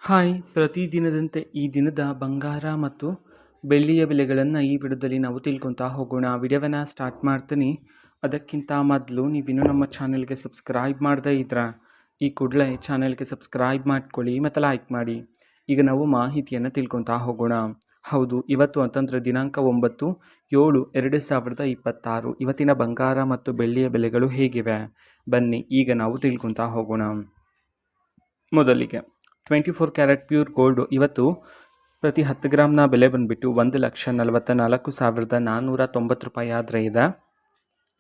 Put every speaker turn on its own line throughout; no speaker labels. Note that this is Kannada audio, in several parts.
ಹಾಯ್, ಪ್ರತಿದಿನದಂತೆ ಈ ದಿನದ ಬಂಗಾರ ಮತ್ತು ಬೆಳ್ಳಿಯ ಬೆಲೆಗಳನ್ನು ಈ ವಿಡಿಯೋದಲ್ಲಿ ನಾವು ತಿಳ್ಕೊತಾ ಹೋಗೋಣ. ವಿಡಿಯೋವನ್ನು ಸ್ಟಾರ್ಟ್ ಮಾಡ್ತೀನಿ. ಅದಕ್ಕಿಂತ ಮೊದಲು ನೀವಿನ್ನೂ ನಮ್ಮ ಚಾನೆಲ್ಗೆ ಸಬ್ಸ್ಕ್ರೈಬ್ ಮಾಡದೇ ಇದ್ರೆ ಈ ಕೂಡಲೇ ಚಾನೆಲ್ಗೆ ಸಬ್ಸ್ಕ್ರೈಬ್ ಮಾಡ್ಕೊಳ್ಳಿ ಮತ್ತು ಲೈಕ್ ಮಾಡಿ. ಈಗ ನಾವು ಮಾಹಿತಿಯನ್ನು ತಿಳ್ಕೊತಾ ಹೋಗೋಣ. ಹೌದು, ಇವತ್ತು ಅಂತಂದರೆ ದಿನಾಂಕ 9/7/2026. ಇವತ್ತಿನ ಬಂಗಾರ ಮತ್ತು ಬೆಳ್ಳಿಯ ಬೆಲೆಗಳು ಹೇಗಿವೆ ಬನ್ನಿ ಈಗ ನಾವು ತಿಳ್ಕೊತಾ ಹೋಗೋಣ. ಮೊದಲಿಗೆ 24 ಕ್ಯಾರೆಟ್ ಪ್ಯೂರ್ ಗೋಲ್ಡು ಇವತ್ತು ಪ್ರತಿ 10 ಗ್ರಾಮ್ನ ಬೆಲೆ ಬಂದುಬಿಟ್ಟು 1,44,490 ರೂಪಾಯಿ ಆದರೆ ಇದೆ.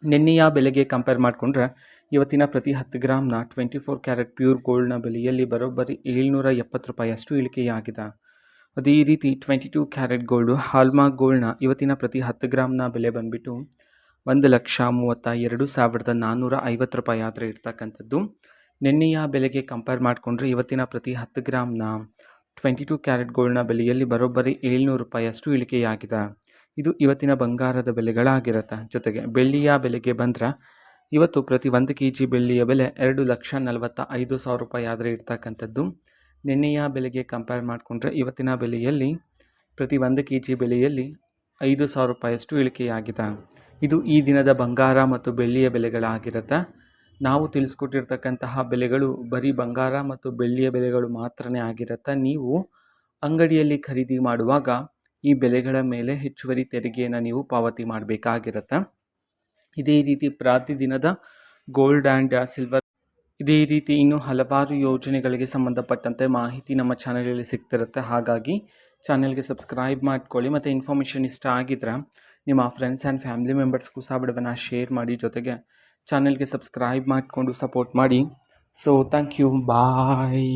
ನಿನ್ನೆಯ ಬೆಲೆಗೆ ಕಂಪೇರ್ ಮಾಡಿಕೊಂಡ್ರೆ ಇವತ್ತಿನ ಪ್ರತಿ 10 ಗ್ರಾಮ್ನ 24 ಕ್ಯಾರೆಟ್ ಪ್ಯೂರ್ ಗೋಲ್ಡ್ನ ಬೆಲೆಯಲ್ಲಿ ಬರೋಬ್ಬರಿ 770 ರೂಪಾಯಿಯಷ್ಟು ಇಳಿಕೆಯಾಗಿದೆ. ಅದೇ ರೀತಿ 22 ಕ್ಯಾರೆಟ್ ಗೋಲ್ಡು ಹಾಲ್ಮಾರ್ಕ್ ಗೋಲ್ಡ್ನ ಇವತ್ತಿನ ಪ್ರತಿ 10 ಗ್ರಾಮ್ನ ಬೆಲೆ ಬಂದುಬಿಟ್ಟು 1,32,450 ರೂಪಾಯಿ ಆದರೆ ಇರ್ತಕ್ಕಂಥದ್ದು. ನಿನ್ನೆಯ ಬೆಲೆಗೆ ಕಂಪೇರ್ ಮಾಡಿಕೊಂಡ್ರೆ ಇವತ್ತಿನ ಪ್ರತಿ 10 ಗ್ರಾಮ್ನ 22 ಕ್ಯಾರೆಟ್ ಗೋಲ್ಡ್ನ ಬೆಲೆಯಲ್ಲಿ ಬರೋಬ್ಬರಿ 700 ರೂಪಾಯಿಯಷ್ಟು ಇಳಿಕೆಯಾಗಿದೆ. ಇದು ಇವತ್ತಿನ ಬಂಗಾರದ ಬೆಲೆಗಳಾಗಿರುತ್ತೆ. ಜೊತೆಗೆ ಬೆಳ್ಳಿಯ ಬೆಲೆಗೆ ಬಂದರೆ ಇವತ್ತು ಪ್ರತಿ 1 kg ಬೆಳ್ಳಿಯ ಬೆಲೆ 2,45,000 ರೂಪಾಯಿ ಆದರೆ ಇರ್ತಕ್ಕಂಥದ್ದು. ನಿನ್ನೆಯ ಬೆಲೆಗೆ ಕಂಪೇರ್ ಮಾಡಿಕೊಂಡ್ರೆ ಇವತ್ತಿನ ಬೆಲೆಯಲ್ಲಿ ಪ್ರತಿ 1 kg ಬೆಲೆಯಲ್ಲಿ 5,000 ರೂಪಾಯಿಯಷ್ಟು ಇಳಿಕೆಯಾಗಿದೆ. ಇದು ಈ ದಿನದ ಬಂಗಾರ ಮತ್ತು ಬೆಳ್ಳಿಯ ಬೆಲೆಗಳಾಗಿರುತ್ತೆ. ನಾವು ತಿಳಿಸ್ಕೊಟ್ಟಿರ್ತಕ್ಕಂತಹ ಬೆಲೆಗಳು ಬರೀ ಬಂಗಾರ ಮತ್ತು ಬೆಳ್ಳಿಯ ಬೆಲೆಗಳು ಮಾತ್ರನೇ ಆಗಿರುತ್ತೆ. ನೀವು ಅಂಗಡಿಯಲ್ಲಿ ಖರೀದಿ ಮಾಡುವಾಗ ಈ ಬೆಲೆಗಳ ಮೇಲೆ ಹೆಚ್ಚುವರಿ ತೆರಿಗೆಯನ್ನು ನೀವು ಪಾವತಿ ಮಾಡಬೇಕಾಗಿರುತ್ತೆ. ಇದೇ ರೀತಿ ಪ್ರತಿದಿನದ ಗೋಲ್ಡ್ ಆ್ಯಂಡ್ ಸಿಲ್ವರ್ ಇದೇ ರೀತಿ ಇನ್ನೂ ಹಲವಾರು ಯೋಜನೆಗಳಿಗೆ ಸಂಬಂಧಪಟ್ಟಂತೆ ಮಾಹಿತಿ ನಮ್ಮ ಚಾನಲಲ್ಲಿ ಸಿಗ್ತಿರುತ್ತೆ. ಹಾಗಾಗಿ ಚಾನಲ್ಗೆ ಸಬ್ಸ್ಕ್ರೈಬ್ ಮಾಡ್ಕೊಳ್ಳಿ ಮತ್ತು ಇನ್ಫಾರ್ಮೇಷನ್ ಇಷ್ಟ ಆಗಿದ್ರೆ ನಿಮ್ಮ ಫ್ರೆಂಡ್ಸ್ ಆ್ಯಂಡ್ ಫ್ಯಾಮಿಲಿ ಮೆಂಬರ್ಸ್ಗೂ ಸಹ ವಿಡಿಯೋವನ್ನು ಶೇರ್ ಮಾಡಿ. ಜೊತೆಗೆ ಚಾನಲ್ಗೆ ಸಬ್ಸ್ಕ್ರೈಬ್ ಮಾಡಿಕೊಂಡು ಸಪೋರ್ಟ್ ಮಾಡಿ. So thank you, bye.